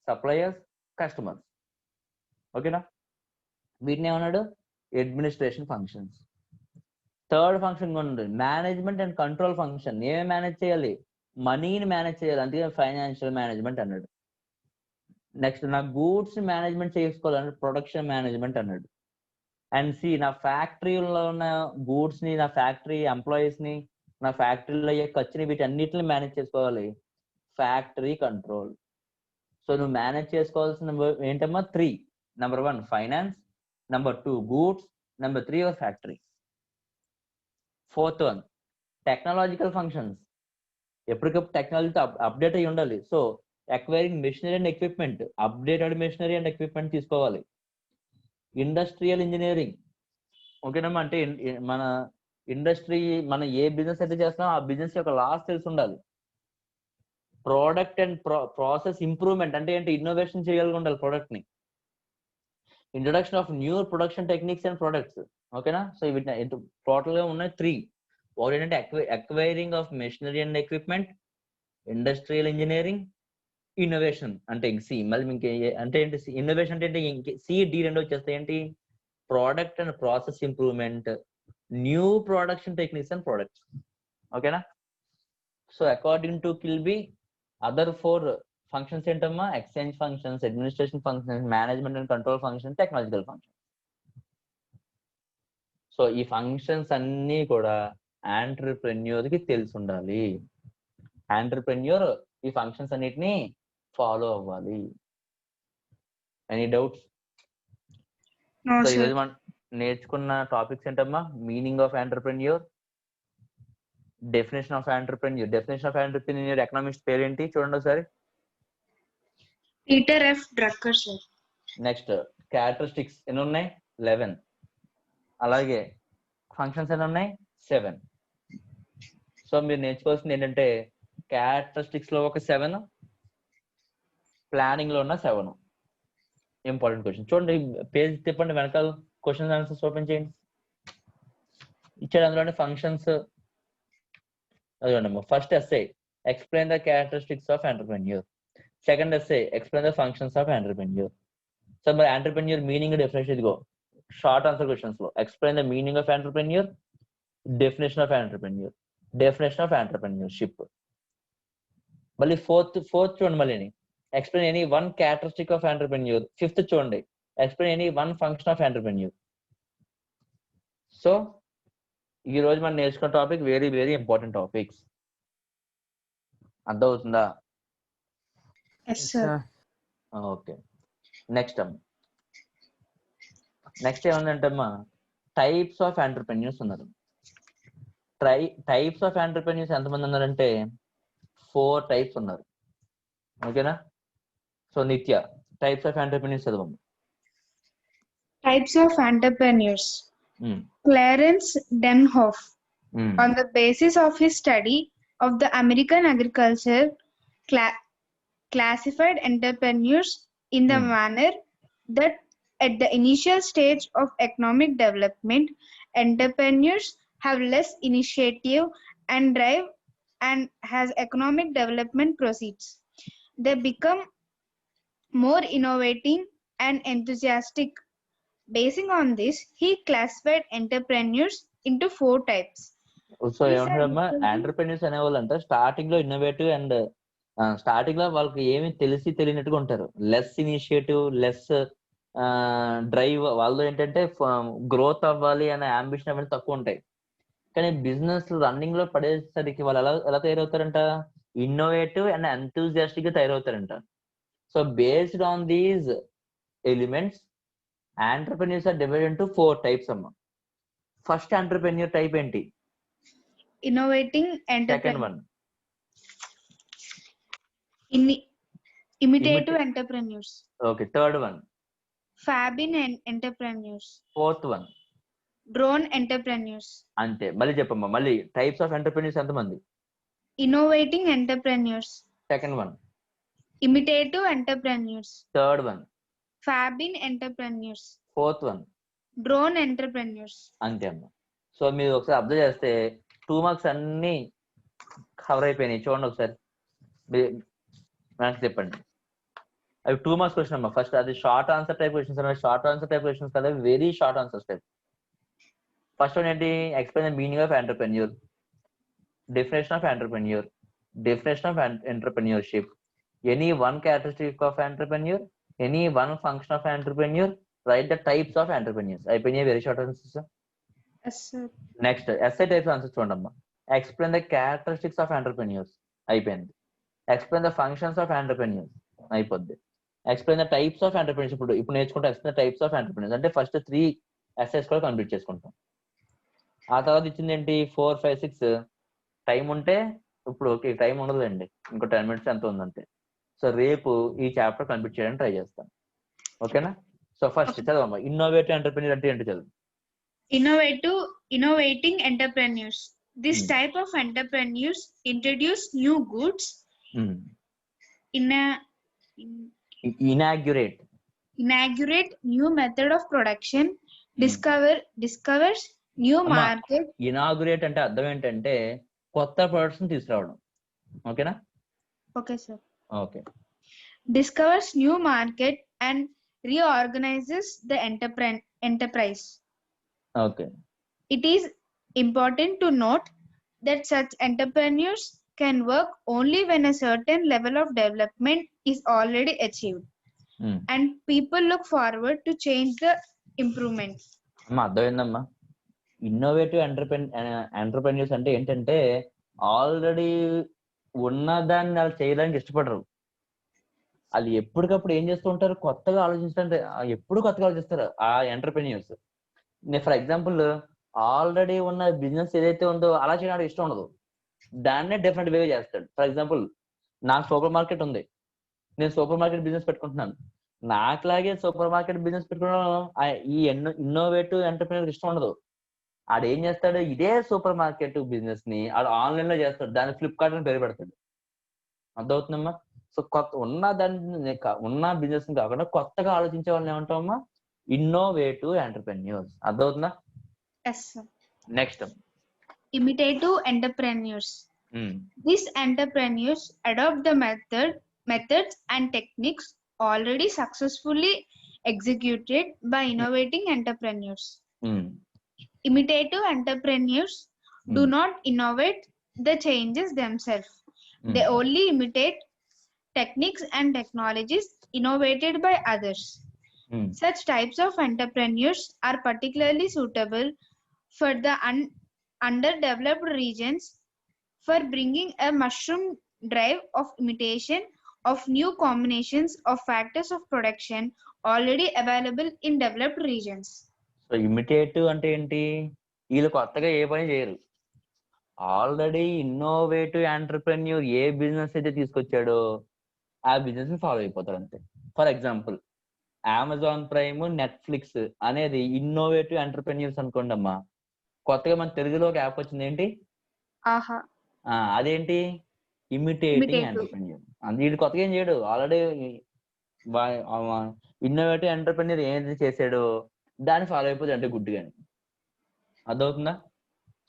సప్లయర్స్, కస్టమర్స్. ఓకేనా. వీటిని ఏమన్నాడు, అడ్మినిస్ట్రేషన్ ఫంక్షన్స్. థర్డ్ ఫంక్షన్ కూడా ఉంది, మేనేజ్మెంట్ అండ్ కంట్రోల్ ఫంక్షన్. ఏమేమి మేనేజ్ చేయాలి, మనీని మేనేజ్ చేయాలి, అందుకే ఫైనాన్షియల్ మేనేజ్మెంట్ అన్నాడు. నెక్స్ట్ నా గూడ్స్ మేనేజ్మెంట్ చేసుకోవాలంటే ప్రొడక్షన్ మేనేజ్మెంట్ అన్నాడు. అండ్ సి, నా ఫ్యాక్టరీలో ఉన్న గూడ్స్ ని, నా ఫ్యాక్టరీ ఎంప్లాయీస్ ని, నా ఫ్యాక్టరీలో అయ్యే ఖర్చుని, వీటన్నిటిని మేనేజ్ చేసుకోవాలి, ఫ్యాక్టరీ కంట్రోల్. సో నువ్వు మేనేజ్ చేసుకోవాల్సిన ఏంటమ్మా, 3. Number 1 finance, number 2 goods, number 3 your factory. Fourth one technological functions. ఎప్పటికప్పుడు టెక్నాలజీతో అప్డేట్ అయ్యి ఉండాలి. So acquiring machinery and equipment, updated machinery and equipment తీసుకోవాలి. Industrial engineering. ఓకేనమ్మా. అంటే మన ఇండస్ట్రీ, మనం ఏ బిజినెస్ అయితే చేస్తున్నామో ఆ బిజినెస్ యొక్క లాస్ తెలిసి ఉండాలి. ప్రోడక్ట్ అండ్ ప్రాసెస్ ఇంప్రూవ్మెంట్, అంటే ఏంటి, ఇన్నోవేషన్ చేయగలిగి ఉండాలి ప్రోడక్ట్ ని. Introduction of new production techniques and products. ఓకేనా. సో ఇవి టోటల్ గా ఉన్నాయి 3. ఒకటి ఏంటంటే acquiring of machinery and equipment, industrial engineering, innovation. అంటే సి మళ్ళీ ఇంకే అంటే ఏంటి, ఇన్నోవేషన్ అంటే ఏంటి, సి-డి 2 వచ్చేస్తాయి. ఏంటి, product and process improvement, new production techniques and products. ఓకేనా. So according to Kilby other 4 functions ఏంటమ్మా, exchange functions, administration functions, management and control function, technological function. So ఈ ఫంక్షన్స్ అన్ని కూడా ఆంటర్‌ప్రెన్యూర్ కి తెలిసి ఉండాలి. ఆంటర్‌ప్రెన్యూర్ ఈ ఫంక్షన్స్ అన్నిటిని ఫాలో అవ్వాలి. Any doubts? No, so sir. ఈరోజు మనం నేర్చుకున్న టాపిక్స్ ఏంటమ్మా, meaning of entrepreneur, definition of entrepreneur. Definition of entrepreneur economist పేరేంటి చూడండి ఒకసారి. Peter F. Drucker, sir. Next characteristics ఎన్ని ఉన్నాయి, 11. అలాగే ఫంక్షన్స్ ఎన్ని ఉన్నాయి, 7. సో మీరు నేర్చుకోవాల్సింది ఏంటంటే క్యారెక్టరిస్టిక్స్ లో ఒక 7, ప్లానింగ్ లో ఉన్న 7. Important question. చూడండి పేజ్ తిప్పండి, వెనకాల క్వశ్చన్స్ ఆన్సర్స్ ఓపెన్ చేయండి. ఇచ్చాడు అందులోని ఫంక్షన్స్. అదిగోండి, first essay explain the characteristics of entrepreneur. Second essay explain the functions of entrepreneur. So మరి ఎంటర్‌ప్రెన్యూర్ మీనింగ్ డెఫినేషన్ ఇదిగో షార్ట్ ఆన్సర్ క్వశ్చన్స్ లో explain the meaning of entrepreneur, definition of entrepreneur, definition of entrepreneurship. మళ్ళీ fourth చూడండి, మళ్ళీ explain any 1 characteristic of entrepreneur. Fifth చూడండి, explain any 1 function of entrepreneur. So ఈ రోజు మనం నేర్చుకున్న topic very very important topics. అర్థమవుతుందా? Yes, sir. ఓకే. నెక్స్ట్ ఏముందంటమ్మా, టైప్స్ ఆఫ్ ఎంటర్‌ప్రెన్యూర్స్ ఉన్నారు. టైప్స్ ఆఫ్ ఎంటర్‌ప్రెన్యూర్స్ ఎంతమంది ఉన్నారంటే 4 టైప్స్ ఉన్నారు. ఓకేనా. So Nitya types of entrepreneurs చదవండి. Types of entrepreneurs. Clarence Denhoff, on the basis of his study of the American agriculture, classified entrepreneurs in the manner that at the initial stage of economic development, entrepreneurs have less initiative and drive, and as economic development proceeds, they become more innovative and enthusiastic. Basing on this, he classified entrepreneurs into 4 types. So ఏమంటారమ్మా, entrepreneurs అనేవాళ్ళు అంటే starting లో innovative and starting లో వాళ్ళకి ఏమి తెలియనట్టుగా ఉంటారు. Less initiative, less drive. వాళ్ళు ఏంటంటే గ్రోత్ అవ్వాలి అనే అంబిషన్ అవన్నీ తక్కువ ఉంటాయి. కానీ బిజినెస్ రన్నింగ్ లో పడేసరికి వాళ్ళు ఎలా తయారవుతారంట, ఇన్నోవేటివ్ అండ్ ఎంతూజియాస్టిక్ గా తయారవుతారంట. So based on these elements entrepreneurs are divided into 4 types అమ్మా. ఫస్ట్ ఎంటర్‌ప్రెన్యూర్ టైప్ ఏంటి, innovating Second entrepreneur. one, Imitative entrepreneurs. okay. Third one, Fab-in entrepreneurs. fourth one. Drone entrepreneurs. అంతే. మళ్ళీ చెప్పమ్మా, మళ్ళీ types of entrepreneurs ఎంతమంది? Innovating entrepreneurs. Second one. Imitative entrepreneurs. Third one. Fab-in entrepreneurs. Fourth one. Drone entrepreneurs. అంతే అమ్మా. So మీరు ఒకసారి observe చేస్తే 2 మార్క్స్ అన్ని కవర్ అయిపోయినాయి. చూడండి ఒకసారి, నాకు చెప్పండి. అవి 2 మార్క్స్ క్వశ్చన్ అమ్మా. ఫస్ట్ అది షార్ట్ ఆన్సర్ టైప్ క్వశ్చన్స్ అన్నమాట. షార్ట్ ఆన్సర్ టైప్ క్వశ్చన్స్ కదా, very short answers type. First one ఏంటి? Explain the meaning of entrepreneur, definition of entrepreneur, definition of entrepreneurship, any one characteristic of entrepreneur, any one function of entrepreneur, write the types of entrepreneurs. అయిపోయినాయి, very short answers. Yes, sir. Next essay types answers చూడమ్మా. Explain the characteristics of entrepreneurs అయిపోయింది. Explain the functions of entrepreneurs అయిపోద్ది. Explain the types of entrepreneurs ఇప్పుడు నేర్చుకుంటాం. Explain the types of entrepreneurs అంటే first 3 SIs కూడా complete చేసుకుంటాం. ఆ తర్వాత ఇచ్చింది ఏంటి? 4, 5, 6. టైం ఉంటే ఇప్పుడు ఓకే, టైం ఉండదులేండి, ఇంకో 10 minutes ఎంత ఉందంటే. సో రేపు ఈ చాప్టర్ కంప్లీట్ చేయడానికి ట్రై చేస్తాను. ఓకేనా? సో ఫస్ట్ చదవమ్మా, ఇన్నోవేటివ్ ఎంటర్ప్రెన్యూర్ అంటే ఏంటి చదువు. Innovating entrepreneurs. This type of entrepreneurs introduce new goods, inaugurate new method of production, discovers new market. Inaugurate అంటే అర్థం ఏంటంటే కొత్త ప్రొడక్ట్స్ తీసుకురావడం. ఓకేనా? Okay, sir. Okay. Discovers new market and reorganizes the enterprise. Okay. It is important to note that such entrepreneurs can work only when a certain level of development is already achieved, and people look forward to change the improvements. అమ్మా అర్థమైందమ్మా. Innovative entrepreneurs అంటే ఏంటంటే already ఉన్నదాన్ని వాళ్ళు చేయడానికి ఇష్టపడరు. వాళ్ళు ఎప్పటికప్పుడు ఏం చేస్తూ ఉంటారు? కొత్తగా ఆలోచించడానికి ఎప్పుడు కొత్తగా ఆలోచిస్తారు ఆ ఎంటర్ప్రెన్యూర్స్. ఫర్ ఎగ్జాంపుల్, ఆల్రెడీ ఉన్న బిజినెస్ ఏదైతే ఉందో అలా చేయడానికి ఇష్టం ఉండదు, దాన్నే డిఫరెంట్ వే చేస్తాడు. ఫర్ ఎగ్జాంపుల్, నాకు సూపర్ మార్కెట్ ఉంది, నేను సూపర్ మార్కెట్ బిజినెస్ పెట్టుకుంటున్నాను. నాకులాగే సూపర్ మార్కెట్ బిజినెస్ పెట్టుకోవడం ఈ ఇన్నోవేటివ్ ఎంటర్ప్రెన్యూర్ ఇష్టం ఉండదు. ఆడు ఏం చేస్తాడు? ఇదే సూపర్ మార్కెట్ బిజినెస్ ని ఆడు ఆన్లైన్ లో చేస్తాడు, దాన్ని ఫ్లిప్కార్ట్ అని పేరు పెడతాడు. అర్థమవుతుందమ్మా? సో కొత్త ఉన్న బిజినెస్ ని కాకుండా కొత్తగా ఆలోచించే వాళ్ళని ఏమంటామమ్మా? Innovative entrepreneurs. అర్థమవుతుందా? Yes, sir. Next, imitative entrepreneurs. These entrepreneurs adopt the methods and techniques already successfully executed by innovating entrepreneurs. Imitative entrepreneurs do not innovate the changes themselves. They only imitate techniques and technologies innovated by others. Such types of entrepreneurs are particularly suitable for the underdeveloped regions, for bringing a mushroom drive of imitation of new combinations of factors of production already available in developed regions. So imitative అంటే ఏంటి? వీళ్ళు కొత్తగా ఏ పని చేయరు. Already innovative entrepreneur ఏ business అయితే తీసుకొచ్చాడో ఆ బిజినెస్ ని ఫాలో అయిపోతాడు అంతే. For example, Amazon Prime, Netflix అనేది ఇన్నోవేటివ్ ఎంటర్ప్రెన్యూర్స్ అనుకోండి అమ్మా. కొత్తగా మన తెలుగులో ఒక యాప్ వచ్చింది, ఏంటి? ఆహా. అదేంటి? Imitating entrepreneur. వీడు కొత్తగా ఏం చేయడు, ఆల్రెడీ ఇన్నోవేటివ్ ఎంటర్ప్రెన్యూర్ ఏది చేసాడో దాన్ని ఫాలో అయిపోతుంది అంటే గుడ్డుగా. అర్థమవుతుందా?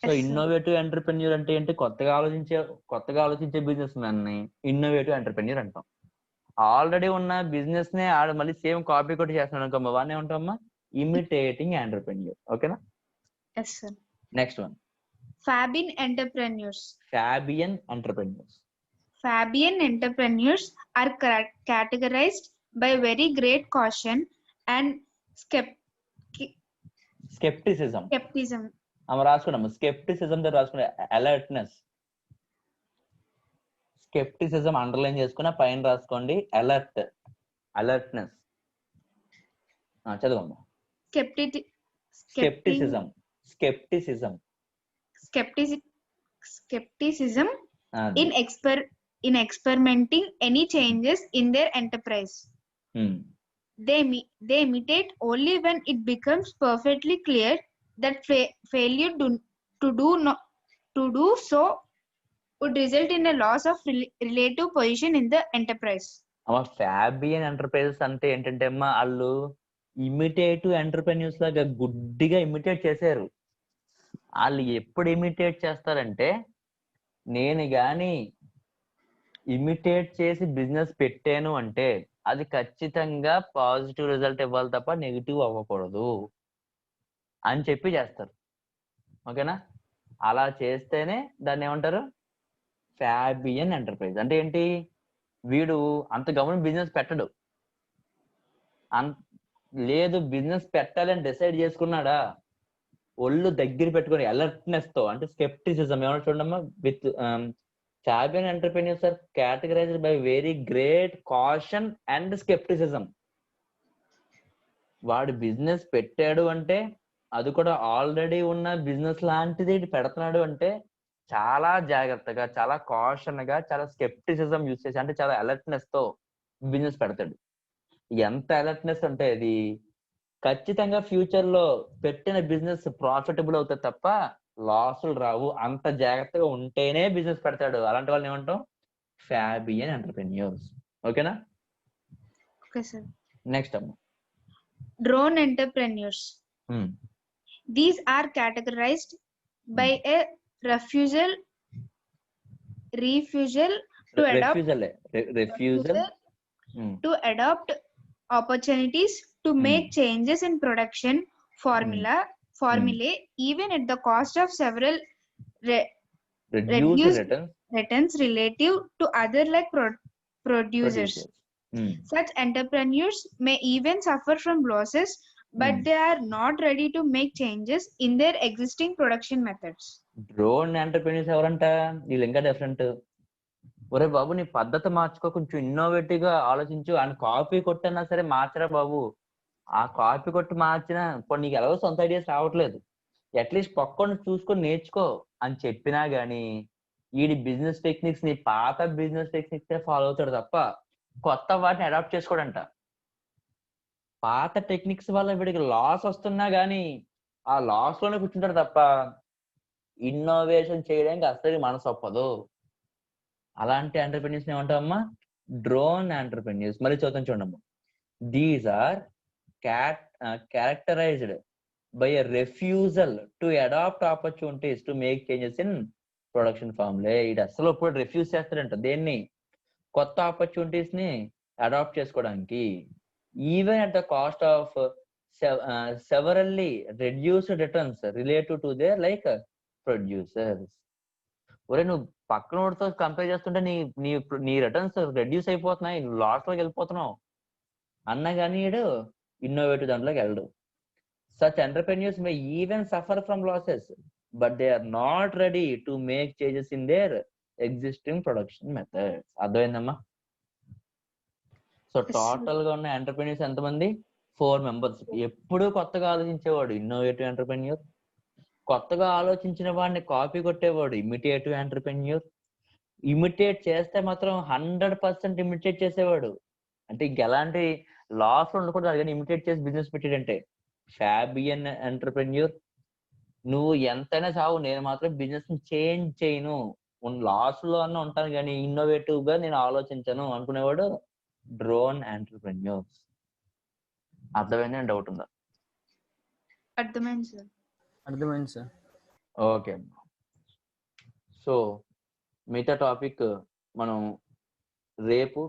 సో ఇన్నోవేటివ్ ఎంటర్ప్రెన్యూర్ అంటే ఏంటి? కొత్తగా ఆలోచించే బిజినెస్ మ్యాన్ ని ఇన్నోవేటివ్ ఎంటర్ప్రెన్యూర్ అంటాం. ఆల్రెడీ ఉన్న బిజినెస్ నే ఆడ మళ్ళీ సేమ్ కాపీ కొట్టి చేస్తున్నాడు అనుకోమ్మా, వాడిని ఏమంటామమ్మా? Imitating entrepreneur. ఓకేనా? Yes, sir. Next one, Fab-in entrepreneurs. Fabian entrepreneurs. Fabian entrepreneurs are categorized by very great caution and skepticism. రాసుకున్నాము. స్కెప్టిసిజం తో రాసుకునే అలర్ట్నెస్. స్కెప్టిసిజం అండర్లైన్ చేసుకున్న పైన రాసుకోండి అలర్ట్నెస్. చదవమ్మా. skepticism అది in experimenting any changes in their enterprise. They imitate only when it becomes perfectly clear that failure to do so would result in a loss of relative position in the enterprise. అమ్మ Fabian enterprises అంటే ఏంటంటే అమ్మా వాళ్ళు ఇమిటేటివ్ entrepreneurs లాగా గుడ్డిగా imitate చేశారు. వాళ్ళు ఎప్పుడు ఇమిటేట్ చేస్తారంటే, నేను గాని ఇమిటేట్ చేసి బిజినెస్ పెట్టాను అంటే అది ఖచ్చితంగా పాజిటివ్ రిజల్ట్ ఇవ్వాలి తప్ప నెగిటివ్ అవ్వకూడదు అని చెప్పి చేస్తారు. ఓకేనా? అలా చేస్తేనే దాన్ని ఏమంటారు, ఫ్యాబియన్ ఎంటర్ప్రైజ్. అంటే ఏంటి, వీడు అంత గమనం బిజినెస్ పెట్టడు, లేదు బిజినెస్ పెట్టాలని డిసైడ్ చేసుకున్నాడా, ఒళ్ళు దగ్గర పెట్టుకుని అలర్ట్నెస్ తో, అంటే స్కెప్టిసిజం ఏమన్నా చూడమ్మా, with Fabian entrepreneurs are categorised by very great caution and scepticism. వాడు బిజినెస్ పెట్టాడు అంటే అది కూడా ఆల్రెడీ ఉన్న బిజినెస్ లాంటిది పెడుతున్నాడు అంటే చాలా జాగ్రత్తగా, చాలా కాషన్ గా, చాలా స్కెప్టిసిజం యూజ్ చేసి, అంటే చాలా అలర్ట్నెస్ తో బిజినెస్ పెడతాడు. ఎంత అలర్ట్నెస్ అంటే అది ఖచ్చితంగా ఫ్యూచర్ లో పెట్టిన బిజినెస్ ప్రాఫిటబుల్ అవుతుంది తప్ప లాసులు రావు. అంత జాగ్రత్తగా ఉంటేనే బిజినెస్ పెడతాడు. అలాంటి వాళ్ళని ఏమంటాం, ఫ్యాబియన్ ఎంటర్ప్రెన్యూర్స్. ఓకేనా? Okay, sir. నెక్స్ట్ అమ్మ, Drone entrepreneurs. These are categorized by a refusal to adopt opportunities to make changes in production formulae even at the cost of several reduced returns relative to other like producers. Such entrepreneurs may even suffer from losses, but they are not ready to make changes in their existing production methods. Drone entrepreneurs ఎవరంట, వీళ్ళు ఇంకా different. ఒరే బాబు, నీ పద్ధతి మార్చుకో, కొంచెం innovative గా ఆలోచించు, అని కాపీ కొట్టన్నా సరే మార్చరా బాబు. ఆ కాపీ కొట్టి మార్చినా ఇప్పుడు నీకు ఎలాగో సొంత ఐడియాస్ రావట్లేదు, అట్లీస్ట్ పక్కన చూసుకొని నేర్చుకో అని చెప్పినా గానీ వీడి బిజినెస్ టెక్నిక్స్, నీ పాత బిజినెస్ టెక్నిక్స్ ఫాలో అవుతాడు తప్ప కొత్త వాటిని అడాప్ట్ చేసుకోడంట. పాత టెక్నిక్స్ వల్ల వీడికి లాస్ వస్తున్నా గానీ ఆ లాస్ లోనే కూర్చుంటాడు తప్ప ఇన్నోవేషన్ చేయడానికి అసలు మనసు ఒప్పదు. అలాంటి ఎంటర్ప్రెన్యూర్స్ ఏమంటామమ్మా, డ్రోన్ ఎంటర్ప్రెన్యూర్స్. మళ్ళీ చూద్దాం చూడమ్మా. These are characterized by a refusal to adopt opportunities to make changes in production formulae. ఇది అసలు ఇప్పుడు రిఫ్యూజ్ చేస్తాడంట దేన్ని, కొత్త ఆపర్చునిటీస్ ని అడాప్ట్ చేసుకోవడానికి, even at the cost of severally reduced returns related to their like producers. ఒరే నువ్వు పక్కన వాడితో కంపేర్ చేస్తుంటే నీ రిటర్న్స్ రెడ్యూస్ అయిపోతున్నాయి, లాస్ లోకి వెళ్ళిపోతున్నావు అన్నా కానీ ఇన్నోవేటివ్ దాంట్లోకి వెళ్ళడు. Such entrepreneurs may even suffer from losses but they are not ready to make changes in their existing production methods. అర్థమైందమ్మా? సో టోటల్ గా ఉన్న ఎంటర్ప్రెన్యూర్స్ ఎంతమంది? 4 members. ఎప్పుడు కొత్తగా ఆలోచించేవాడు ఇన్నోవేటివ్ ఎంటర్ప్రెన్యూర్, కొత్తగా ఆలోచించిన వాడిని కాపీ కొట్టేవాడు ఇమిటేటివ్ ఎంటర్ప్రెన్యూర్, ఇమిటేట్ చేస్తే మాత్రం 100% ఇమిటేట్ చేసేవాడు, అంటే ఇంకెలాంటి లాస్ ఉండకూడదు కానీ ఇమిటేట్ చేసి బిజినెస్ పెట్టాడంటే ఫ్యాబియన్ ఎంటర్ప్రెన్యూర్. నువ్వు ఎంతైనా చావు, నేను మాత్రం బిజినెస్ ని చేంజ్ చేయను, లాస్ లో అన్న ఉంటాను కానీ ఇన్నోవేటివ్ గా నేను ఆలోచించను అనుకునేవాడు డ్రోన్ ఎంటర్ప్రెన్యూర్స్. అర్థమైందని డౌట్ ఉందా? అర్థమైంది సార్. అర్థమైంది సార్. ఓకే, సో మిగతా టాపిక్ మనం రేపు